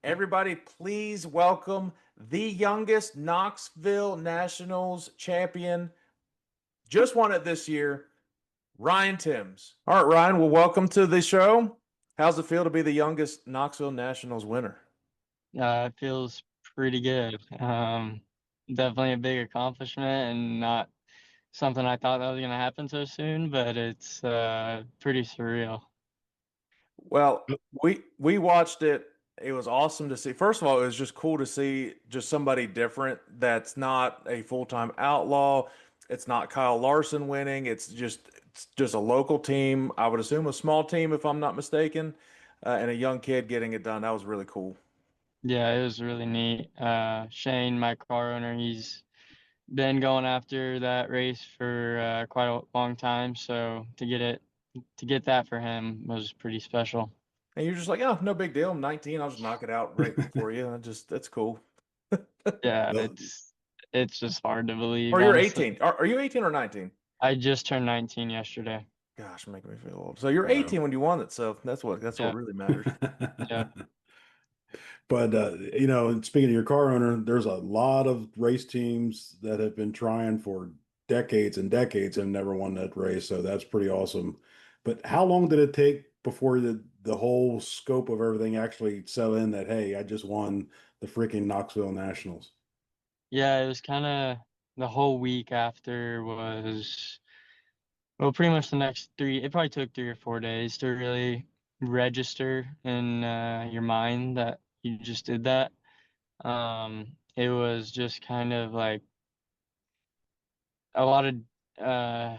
Everybody, please welcome the youngest Knoxville Nationals champion. Just won it this year, Ryan Timms. All right, Ryan, well, welcome to the show. How's it feel to be the youngest Knoxville Nationals winner? It feels pretty good. Definitely a big accomplishment and not something I thought that was gonna happen so soon, but it's pretty surreal. Well, we watched it. It was awesome to see. First of all, it was just cool to see just somebody different that's not a full-time outlaw. It's not Kyle Larson winning. It's just a local team. I would assume a small team if I'm not mistaken, and a young kid getting it done. That was really cool. Yeah, it was really neat. Shane, my car owner, he's been going after that race for quite a long time, so to get that for him was pretty special. And you're just like, oh, no big deal. I'm 19. I'll just knock it out right for you. That's cool. Yeah, Well, it's just hard to believe, Or you're honestly. 18. Are you 18 or 19? I just turned 19 yesterday. Gosh, making me feel old. So you're wow. 18 when you won it. So that's what Yeah, really matters. yeah. But and speaking of your car owner, there's a lot of race teams that have been trying for decades and decades and never won that race. So that's pretty awesome. But how long did it take before the whole scope of everything actually settled in that, hey, I just won the freaking Knoxville Nationals? Yeah, it was kind of the whole week after was, well, pretty much the next three, it probably took 3 or 4 days to really register in your mind that you just did that. It was just kind of like a lot of, uh,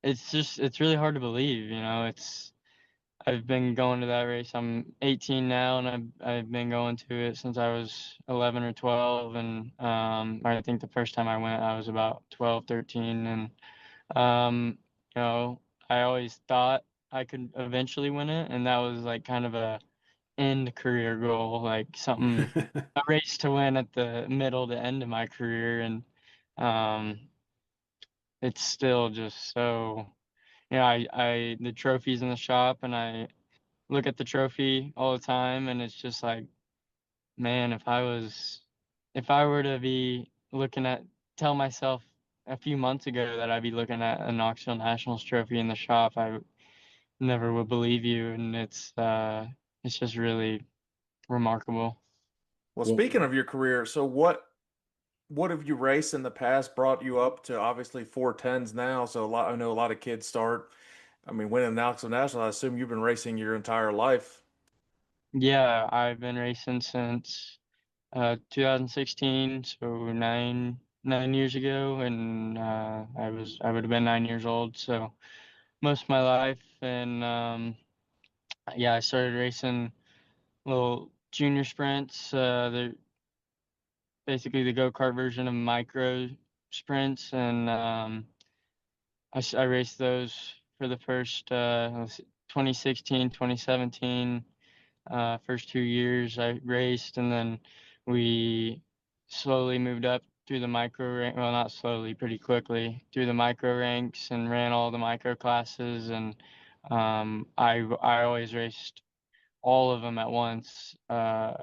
it's really hard to believe, I've been going to that race. I'm 18 now, and I've been going to it since I was 11 or 12. And I think the first time I went, I was about 12, 13. And um, you know, I always thought I could eventually win it, and that was like kind of a end career goal, like something a race to win at the middle to end of my career. And um, it's still just so. I the trophy's in the shop, and I look at the trophy all the time, and it's just like, man, if I were to be tell myself a few months ago that I'd be looking at a Knoxville Nationals trophy in the shop, never would believe you. And it's just really remarkable. Well, Well, speaking of your career, so what have you raced in the past brought you up to obviously 410s now? So I know a lot of kids start. I mean, winning the Knoxville National, I assume you've been racing your entire life. Yeah, I've been racing since 2016, so nine years ago, and I would have been 9 years old. So most of my life. And yeah, I started racing little junior sprints. They're basically the go-kart version of micro sprints. And I raced those for the first 2016, 2017, first 2 years I raced. And then we slowly moved up through the micro rank, well, not slowly, pretty quickly through the micro ranks, and ran all the micro classes. And I always raced all of them at once. I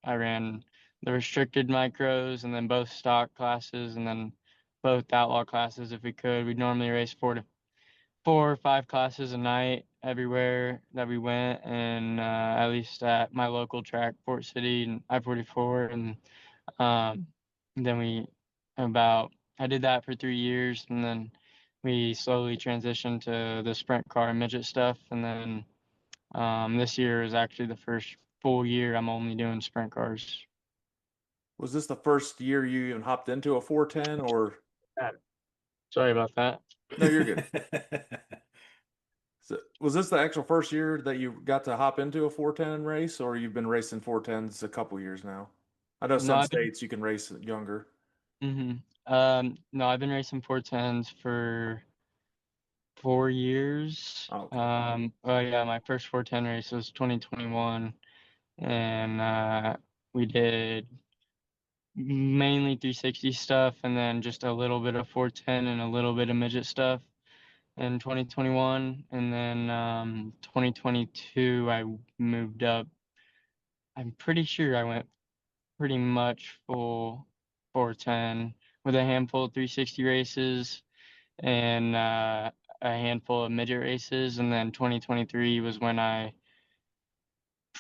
ran the restricted micros, and then both stock classes, and then both outlaw classes if we could. We'd normally race 4 or 5 classes a night everywhere that we went, and at least at my local track, Fort City and I-44. And um, then I did that for 3 years, and then we slowly transitioned to the sprint car and midget stuff. And then this year is actually the first full year I'm only doing sprint cars. Was this the first year you even hopped into a 410 or Yeah. Sorry about that. no, you're good. So, was this the actual first year that you got to hop into a 410 race, or you've been racing 410s a couple years now? I know No, some I've been states you can race younger. no, I've been racing 410s for 4 years. Oh, okay. Oh yeah, my first 410 race was 2021, and we did mainly 360 stuff, and then just a little bit of 410 and a little bit of midget stuff in 2021. And then 2022 I moved up I'm pretty sure I went pretty much full 410 with a handful of 360 races and a handful of midget races. And then 2023 was when I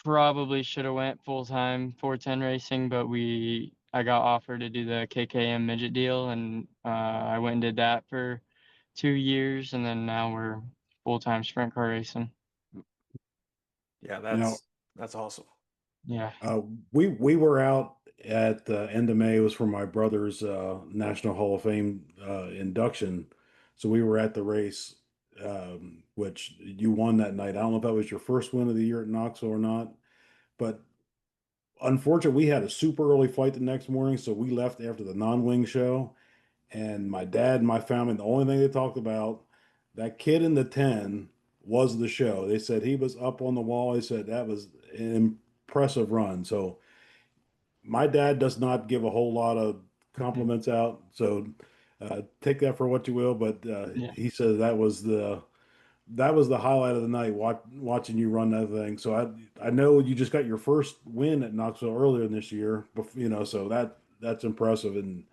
probably should have went full time 410 racing, but I got offered to do the KKM midget deal, and I went and did that for 2 years, and then now we're full time sprint car racing. Yeah, Now, that's awesome. Yeah. uh, we were out at the end of May. It was for my brother's National Hall of Fame induction. So we were at the race, which you won that night. I don't know if that was your first win of the year at Knoxville or not, but unfortunately, we had a super early flight the next morning, so we left after the non-wing show. And my dad and my family, the only thing they talked about, that kid in the 10 was the show. They said he was up on the wall. They said that was an impressive run. So my dad does not give a whole lot of compliments out. So take that for what you will. But Yeah. he said that was the highlight of the night, watching you run that thing. So I know you just got your first win at Knoxville earlier this year, so that's impressive, and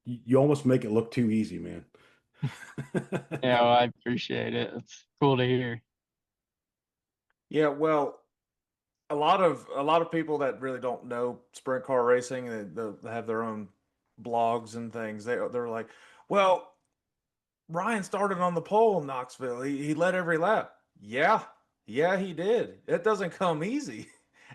you almost make it look too easy, man. Yeah, well, I appreciate it. It's cool to hear. Yeah, well, a lot of people that really don't know sprint car racing, they have their own blogs and things. They're like, well, Ryan started on the pole in Knoxville. He led every lap. Yeah, yeah, he did. It doesn't come easy.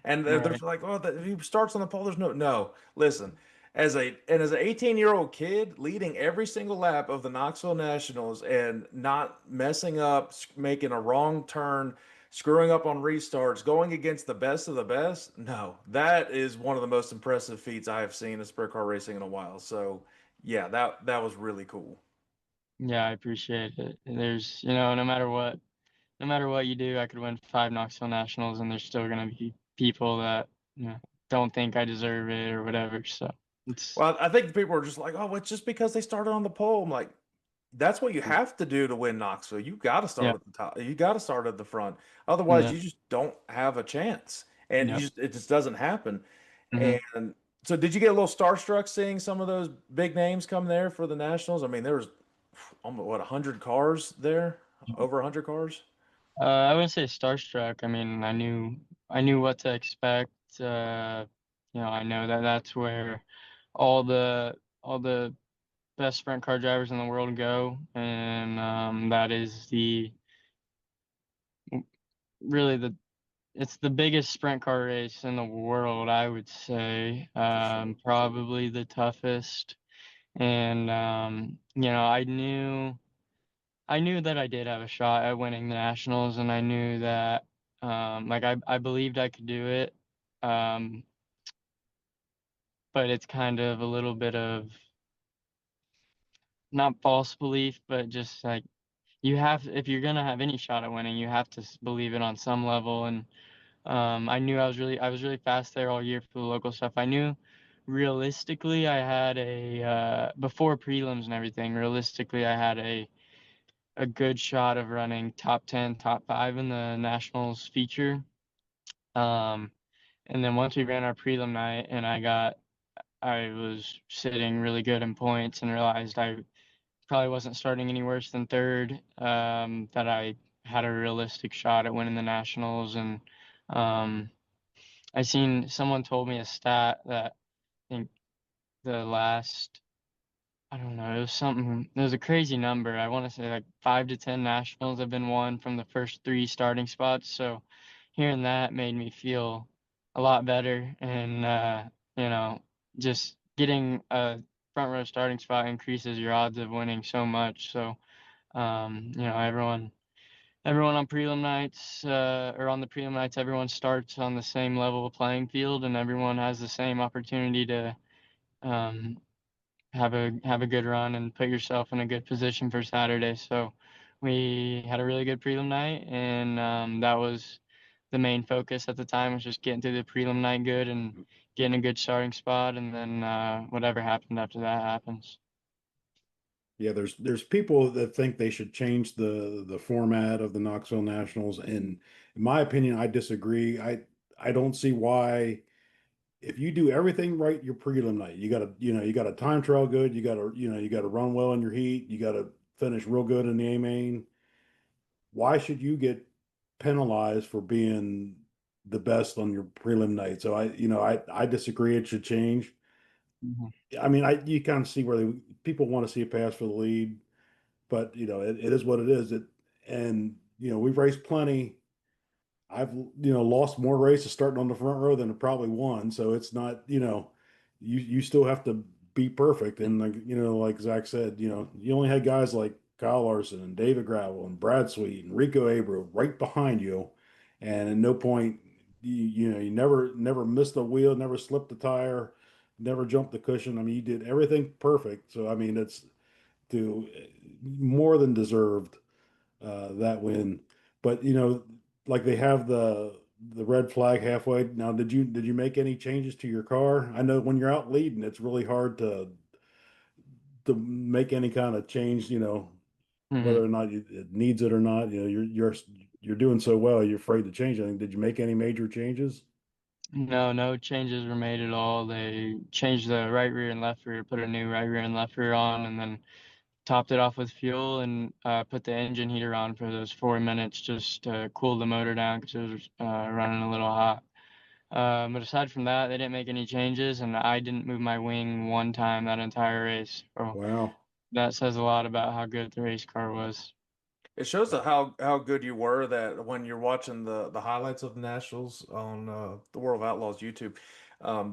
And they're Right. like, oh, if he starts on the pole, there's no. Listen, as an 18-year-old kid leading every single lap of the Knoxville Nationals and not messing up, making a wrong turn, screwing up on restarts, going against the best of the best, no, that is one of the most impressive feats I have seen in sprint car racing in a while. So, yeah, that was really cool. Yeah, I appreciate it. There's, no matter what you do, I could win 5 Knoxville Nationals, and there's still gonna be people that, don't think I deserve it or whatever. So it's Well, I think people are just like, oh, it's just because they started on the pole. I'm like, that's what you have to do to win Knoxville. You got to start yeah, at the top. You got to start at the front. Otherwise, yeah, you just don't have a chance, and yeah. it just doesn't happen. Hmm. And so, did you get a little starstruck seeing some of those big names come there for the Nationals? I mean, there was almost what 100 cars there, over 100 cars. I wouldn't say starstruck. I mean, I knew what to expect. I know that that's where all the best sprint car drivers in the world go, and that is the really the it's the biggest sprint car race in the world, I would say. For sure. Probably the toughest. And I knew that I did have a shot at winning the nationals, and I knew that I believed I could do it. Um, but it's kind of a little bit of not false belief, but just like if you're gonna have any shot at winning, you have to believe it on some level. And I knew I was really fast there all year for the local stuff. I knew realistically I had before prelims and everything, realistically I had a good shot of running top 10, top 5 in the nationals feature. Um, and then once we ran our prelim night and I was sitting really good in points and realized I probably wasn't starting any worse than third, that I had a realistic shot at winning the nationals. And um, I seen someone told me a stat that I think the last, I don't know, it was a crazy number. I want to say like 5 to 10 nationals have been won from the first 3 starting spots. So hearing that made me feel a lot better. And, you know, just getting a front row starting spot increases your odds of winning so much. So, everyone on prelim nights, or on the prelim nights, everyone starts on the same level of playing field, and everyone has the same opportunity to um, have a good run and put yourself in a good position for Saturday. So we had a really good prelim night, and that was the main focus at the time, was just getting through the prelim night good and getting a good starting spot, and then whatever happened after that happens. Yeah, there's people that think they should change the format of the Knoxville Nationals, and in my opinion, I disagree. I don't see why. If you do everything right, your prelim night, you got to time trial good, you got to run well in your heat, you got to finish real good in the A main. Why should you get penalized for being the best on your prelim night? So I disagree. It should change. Mhm. I mean, you kind of see where people want to see a pass for the lead, but it is what it is. And we've raced plenty. I've lost more races starting on the front row than I probably won. So it's not you still have to be perfect. And like Zach said, you only had guys like Kyle Larson and David Gravel and Brad Sweet and Rico Abreu right behind you, and at no point you never missed a wheel, never slipped a tire, never jumped the cushion. I mean, you did everything perfect. So I mean, it's to more than deserved that win. But like they have the red flag halfway. Now, did you make any changes to your car? I know when you're out leading, it's really hard to make any kind of change. Mhm. Whether or not it needs it or not. You're doing so well. You're afraid to change anything. Did you make any major changes? No, no changes were made at all. They changed the right rear and left rear, put a new right rear and left rear on, and then topped it off with fuel and put the engine heater on for those 4 minutes just to cool the motor down because it was running a little hot. But aside from that, they didn't make any changes, and I didn't move my wing one time that entire race. So Wow. that says a lot about how good the race car was. It shows that how good you were that when you're watching the highlights of the Nationals on the World of Outlaws YouTube,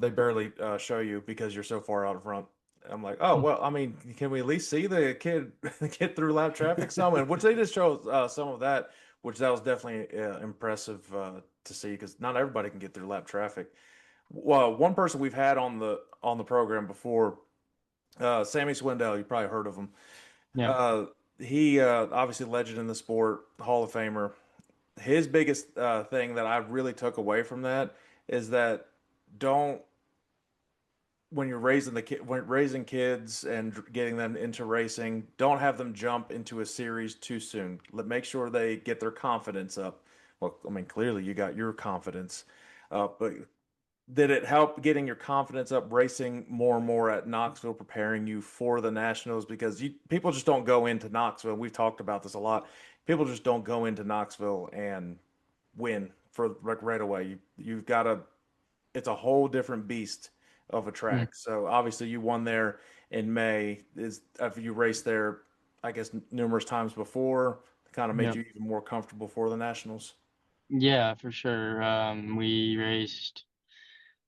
they barely show you because you're so far out in front. I'm like, oh well, I mean, can we at least see the kid get through lap traffic some? And which they just showed some of that, which that was definitely impressive to see because not everybody can get through lap traffic. Well, one person we've had on the program before, Sammy Swindell, you probably heard of him. Yeah. Uh, he obviously legend in the sport, Hall of Famer. His biggest thing that I really took away from that is that don't when you're raising when raising kids and getting them into racing, don't have them jump into a series too soon. Make sure they get their confidence up. Well, I mean, clearly you got your confidence, but did it help getting your confidence up racing more and more at Knoxville, preparing you for the Nationals? Because people just don't go into Knoxville. We've talked about this a lot. People just don't go into Knoxville and win for like right away. You've got to. It's a whole different beast of a Mm. track. So obviously you won there in May. Is if you raced there, I guess numerous times before, kind of made Yep. you even more comfortable for the Nationals. Yeah, for sure. We raced,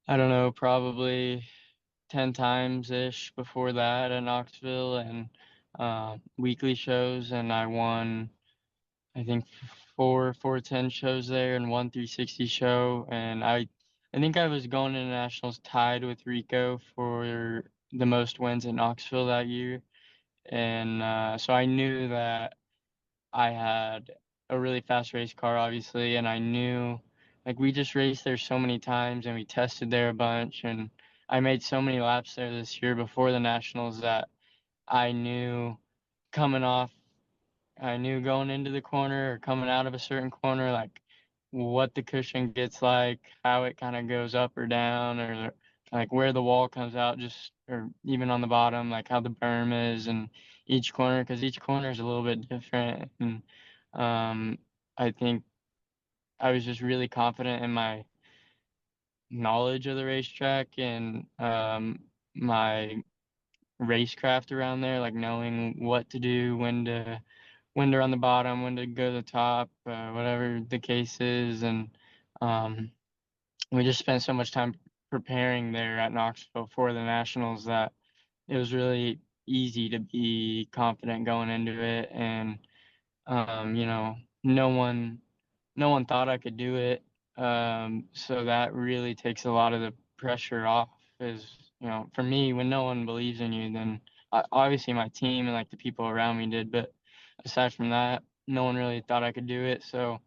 I don't know, probably 10 times ish before that at Knoxville and weekly shows, and I won, I think, four 410 shows there and one 360 show. And I think I was going into nationals tied with Rico for the most wins in Knoxville that year. And so I knew that I had a really fast race car, obviously, and I knew, like, we just raced there so many times and we tested there a bunch. And I made so many laps there this year before the nationals that I knew coming off I knew going into the corner or coming out of a certain corner, like what the cushion gets like, how it kind of goes up or down, or like where the wall comes out, just or even on the bottom, like how the berm is, and each corner, because each corner is a little bit different. And um, I think I was just really confident in my knowledge of the racetrack and my racecraft around there, like knowing what to do, when to run the bottom, when to go to the top, whatever the case is. And um, we just spent so much time preparing there at Knoxville for the Nationals that it was really easy to be confident going into it. And you know, no one no one thought I could do it. So that really takes a lot of the pressure off. Is for me, when no one believes in you, then obviously my team and like the people around me did, but aside from that, no one really thought I could do it. So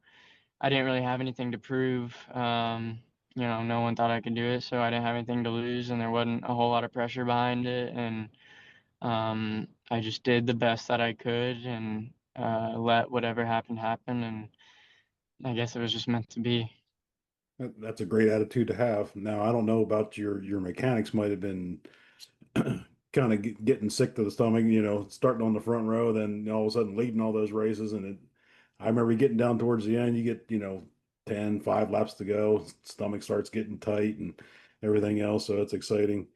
I didn't really have anything to prove. No one thought I could do it, so I didn't have anything to lose, and there wasn't a whole lot of pressure behind it. And I just did the best that I could and let whatever happened happen. And I guess it was just meant to be. That's a great attitude to have. Now, I don't know about your mechanics might have been kind of getting sick to the stomach, starting on the front row, then all of a sudden leading all those races. I remember getting down towards the end, you get, 10, 5 laps to go, stomach starts getting tight and everything else. So it's exciting.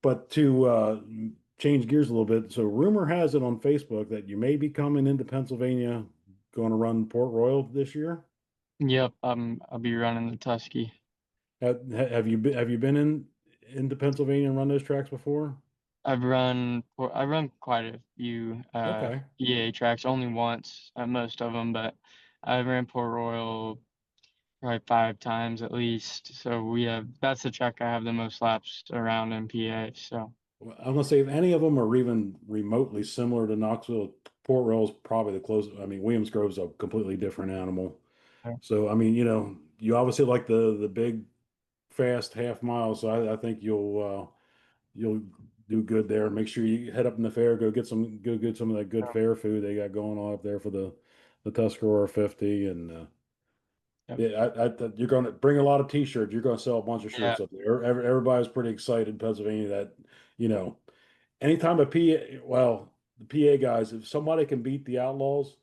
But to change gears a little bit, so rumor has it on Facebook that you may be coming into Pennsylvania, going to run Port Royal this year. Yep, I'll be running the Tusky. Have you been into Pennsylvania and run those tracks before? I run quite a few Okay. EA tracks, only once at most of them, but I ran Port Royal probably 5 times at least. So that's the track I have the most laps around in PA. So Well, I'm gonna say if any of them are even remotely similar to Knoxville, Port Royal's probably the closest. I mean, Williams Grove's a completely different animal. So I mean, you obviously like the big fast half mile. So I think you'll do good there. Make sure you head up in the fair, go get some of that good uh, fair food they got going on up there for the Tuscarora 50. And yep. yeah, you're going to bring a lot of T-shirts. You're going to sell a bunch of Yeah. shirts up there. Everybody's pretty excited in Pennsylvania that you know anytime a PA, well, the PA guys, if somebody can beat the Outlaws,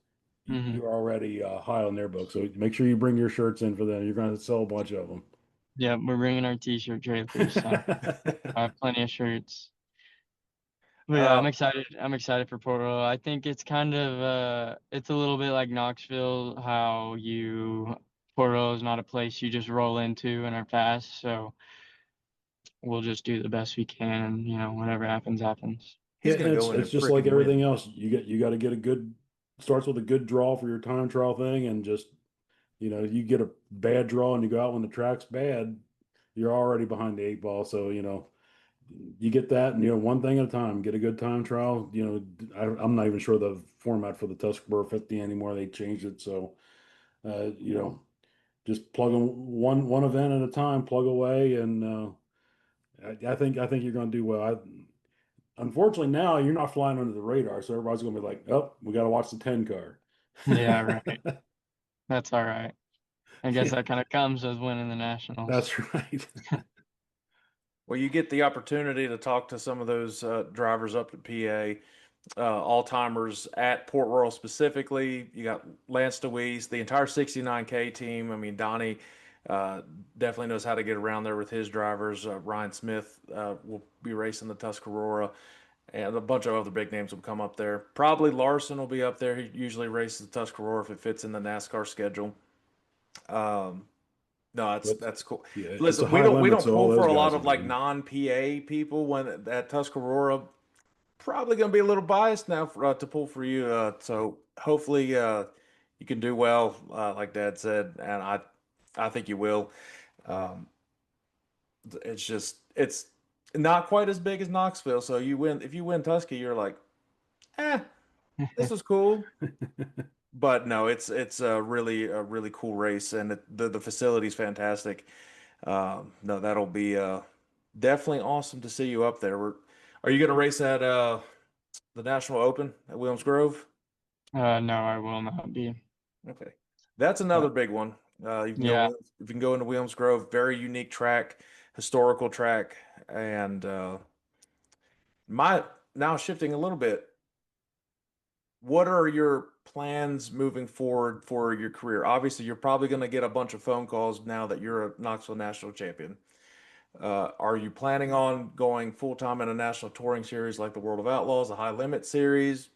Hmm. you're already high on their book. So make sure you bring your shirts in for them. You're going to sell a bunch of them. Yeah, we're bringing our t-shirt trailers, so I have plenty of shirts. But yeah, Uh, I'm excited for Port Royal. I think it's kind of it's a little bit like Knoxville, how Port Royal is not a place you just roll into and are fast. So we'll just do the best we can, and whatever happens, happens. Yeah, he's and gonna go in it's and just like freaking everything win. else. You got to get a good starts with a good draw for your time trial thing, and just you get a bad draw and you go out when the track's bad, you're already behind the 8 ball. So you get that, and one thing at a time. Get a good time trial. I'm not even sure the format for the Tuscarora 50 anymore. They changed it, so just plug them one event at a time, plug away, and I think you're going to do well. Unfortunately, now you're not flying under the radar, so everybody's going to be like, "Oh, we got to watch the 10 car." Yeah, right. That's all right. I guess Yeah, that kind of comes with winning the nationals. that's right. Well, you get the opportunity to talk to some of those drivers up at PA, all timers at Port Royal specifically. You got Lance DeWeese, the entire 69K team. I mean, Donnie uh, definitely knows how to get around there with his drivers. Ryan Smith will be racing the Tuscarora, and a bunch of other big names will come up there. Probably Larson will be up there. He usually races the Tuscarora if it fits in the NASCAR schedule. Um, no, But that's cool. yeah, it's a Listen, we high don't we limit, don't so all pull for those a lot guys will of be like in. non-PA people when at Tuscarora. Probably going to be a little biased now to pull for you. So hopefully you can do well, like Dad said, and I think you will. Um, it's not quite as big as Knoxville. So you win if you win Tusky, you're like, eh, this is cool. But no, it's a really cool race, and the facility's fantastic. No, that'll be definitely awesome to see you up there. Are you going to race at the National Open at Williams Grove? No, I will not be. Okay, that's Uh, another big one. Yeah. You can go into Williams Grove, very unique track, historical track, and my now shifting a little bit. What are your plans moving forward for your career? Obviously, you're probably going to get a bunch of phone calls now that you're a Knoxville National Champion. Are you planning on going full time in a national touring series like the World of Outlaws, the High Limit Series,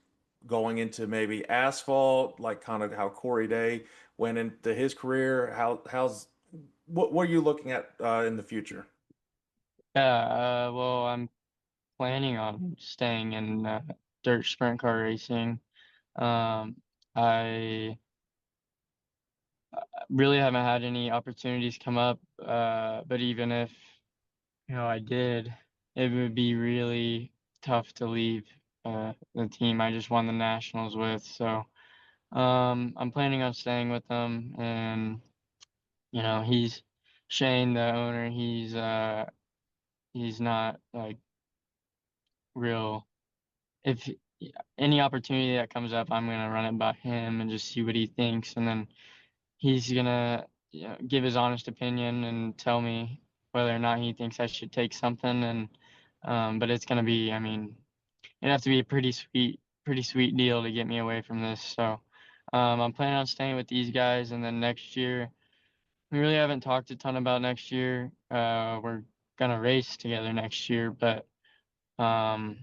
going into maybe asphalt, like kind of how Corey Day went into his career? What are you looking at in the future? Yeah. Well, I'm planning on staying in dirt sprint car racing. Um, I really haven't had any opportunities come up, but even if I did, it would be really tough to leave the team I just won the nationals with. So I'm planning on staying with them, and he's Shane, the owner. He's not like real. If any opportunity that comes up, I'm gonna run it by him and just see what he thinks, and then he's gonna, give his honest opinion and tell me whether or not he thinks I should take something. And but it's gonna be, I mean, it'd have to be a pretty sweet deal to get me away from this. So I'm planning on staying with these guys, and then next year we really haven't talked a ton about next year. We're gonna race together next year, but um,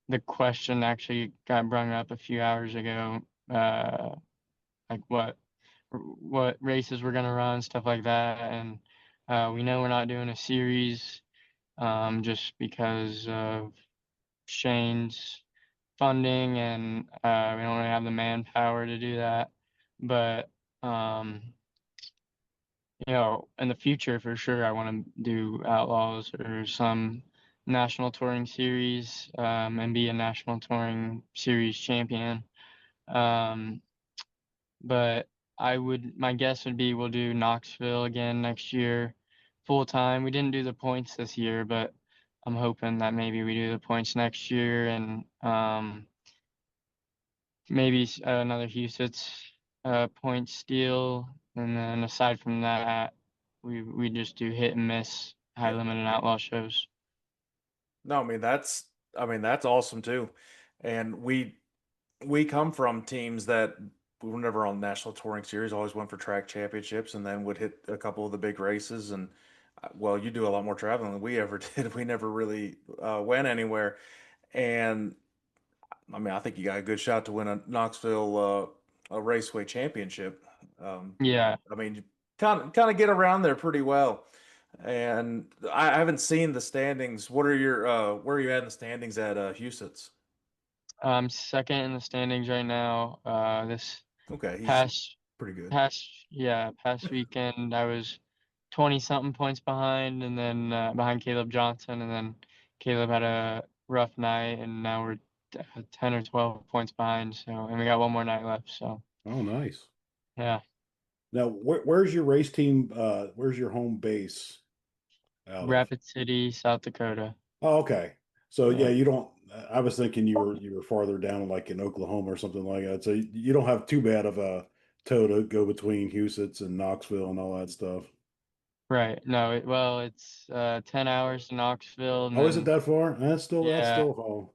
the question actually got brung up a few hours ago, like what races we're gonna run, stuff like that, and we know we're not doing a series, just because of Shane's funding, and we don't really have the manpower to do that. But in the future, for sure, I want to do Outlaws or some national touring series, and be a national touring series champion. Um, but my guess would be we'll do Knoxville again next year, full time. We didn't do the points this year, but I'm hoping that maybe we do the points next year, and maybe another Huset's point steal, and then aside from that, we just do hit and miss high limit and outlaw shows. No, I mean that's awesome too. And we come from teams that we were never on the national touring series, always went for track championships and then would hit a couple of the big races. And well, you do a lot more traveling than we ever did. We never really went anywhere. And I mean, I think you got a good shot to win a Knoxville a Raceway championship. Yeah, I mean, you kind of get around there pretty well. And I haven't seen the standings. What are your where are you at in the standings at Huset's? I'm second in the standings right now. This Okay, he's past pretty good. past weekend I was 20 something points behind, and then behind Caleb Johnson, and then Caleb had a rough night, and now we're 10 or 12 points behind. So, and we got one more night left. So, Oh, nice. yeah, Now, where's your race team? Where's your home base out of? Rapid City, South Dakota. Oh, okay. So yeah, Yeah. you don't. I was thinking you were farther down, like in Oklahoma or something like that. So you don't have too bad of a toe to go between Huset's and Knoxville and all that stuff. Right. No, it's 10 hours to Knoxville, and Oh, is it then that far? That's yeah, still oh,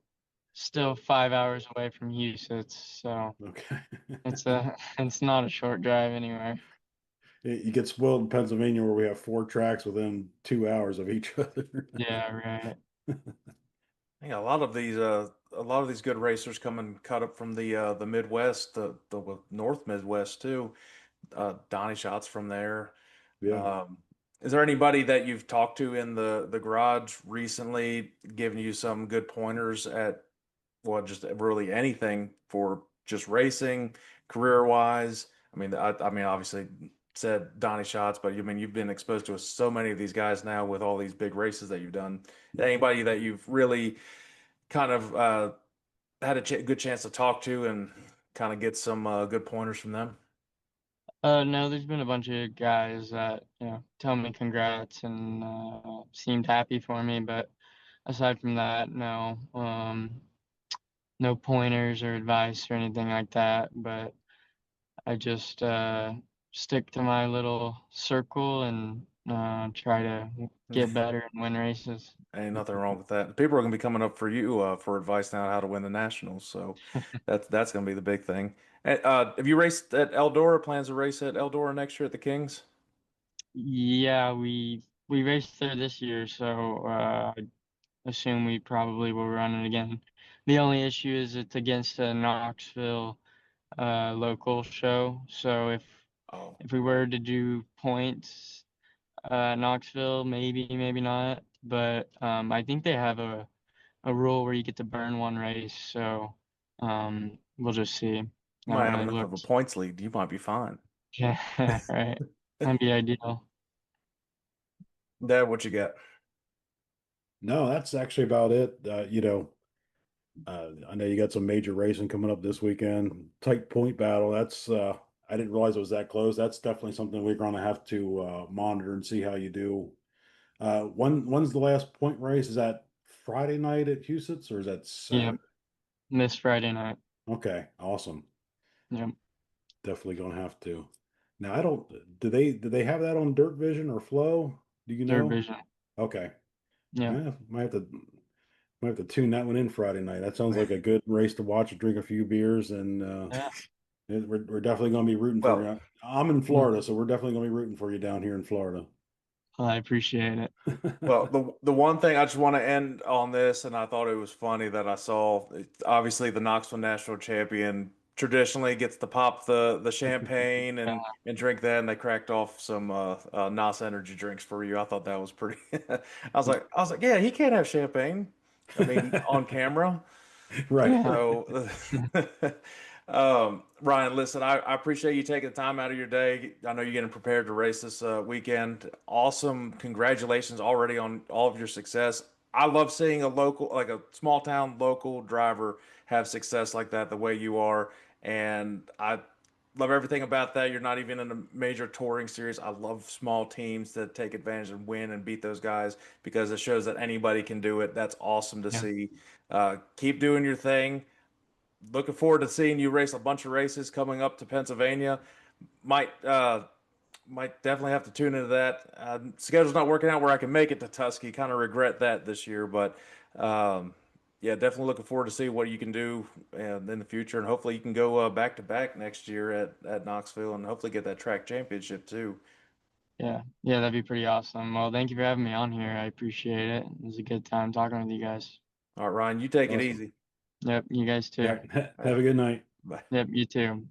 still 5 hours away from Houston. So okay. it's not a short drive anywhere. You get spoiled in Pennsylvania where we have four tracks within 2 hours of each other. Yeah, right. Yeah, a lot of these good racers come and cut up from the Midwest, the North Midwest too. Donnie Shots from there. Yeah. Um, is there anybody that you've talked to in the garage recently, giving you some good pointers at well, just really anything for just racing, career wise? I mean, obviously said Donnie Shots, but you mean you've been exposed to so many of these guys now with all these big races that you've done. Anybody that you've really kind of had a good chance to talk to and kind of get some good pointers from them? No, there's been a bunch of guys that, tell me congrats and seemed happy for me, but aside from that, no, no pointers or advice or anything like that. But I just stick to my little circle and try to get better and win races. Ain't nothing wrong with that. People are going to be coming up for you for advice now how to win the nationals. So that's going to be the big thing. Have you raced at Eldora? Plans to race at Eldora next year at the Kings? Yeah, we raced there this year, so I assume we probably will run it again. The only issue is it's against a Knoxville local show. So Oh, if we were to do points Knoxville, maybe not. But I think they have a rule where you get to burn one race. So we'll just see. you I might haven't have really enough of a looked. points lead. You might be fine. Yeah, right. That'd be ideal. Dad, what you got? No, that's actually about it. I know you got some major racing coming up this weekend. Tight point battle. That's I didn't realize it was that close. That's definitely something we're going to have to monitor and see how you do. When's the last point race? Is that Friday night at Huset's or is that Yeah, Saturday? this Friday night. Okay, awesome. Yep. Definitely gonna have to. Now I don't. Do they have that on Dirt Vision or Flow? Do you Dirt know? Vision. Okay. Yep. Might have to tune that one in Friday night. That sounds like a good race to watch, drink a few beers, and Yeah. we're definitely going to be rooting for Well, you. I'm in Yeah. Florida, so we're definitely going to be rooting for you down here in Florida. I appreciate it. well, the one thing I just want to end on this, and I thought it was funny that I saw, obviously the Knoxville national champion traditionally gets to pop the champagne and drink that, and they cracked off some NOS energy drinks for you. I thought that was pretty. I was like, yeah, he can't have champagne. I mean, on camera. Right. Yeah. So, Ryan, listen, I appreciate you taking the time out of your day. I know you're getting prepared to race this weekend. Awesome. Congratulations already on all of your success. I love seeing a local, like a small town local driver have success like that, the way you are. And I love everything about that. You're not even in a major touring series. I love small teams that take advantage and win and beat those guys because it shows that anybody can do it. That's awesome to Yeah. see. Keep doing your thing. Looking forward to seeing you race a bunch of races coming up to Pennsylvania. Might definitely have to tune into that. Schedule's not working out where I can make it to Tusky. Kind of regret that this year, but yeah, definitely looking forward to see what you can do in the future, and hopefully you can go back to back next year at Knoxville, and hopefully get that track championship too. Yeah. Yeah, that'd be pretty awesome. Well, thank you for having me on here. I appreciate it. It was a good time talking with you guys. All right, Ryan, you take it Awesome. easy. Yep, you guys Yeah. too. All right, Have a good night. bye. Yep, you too.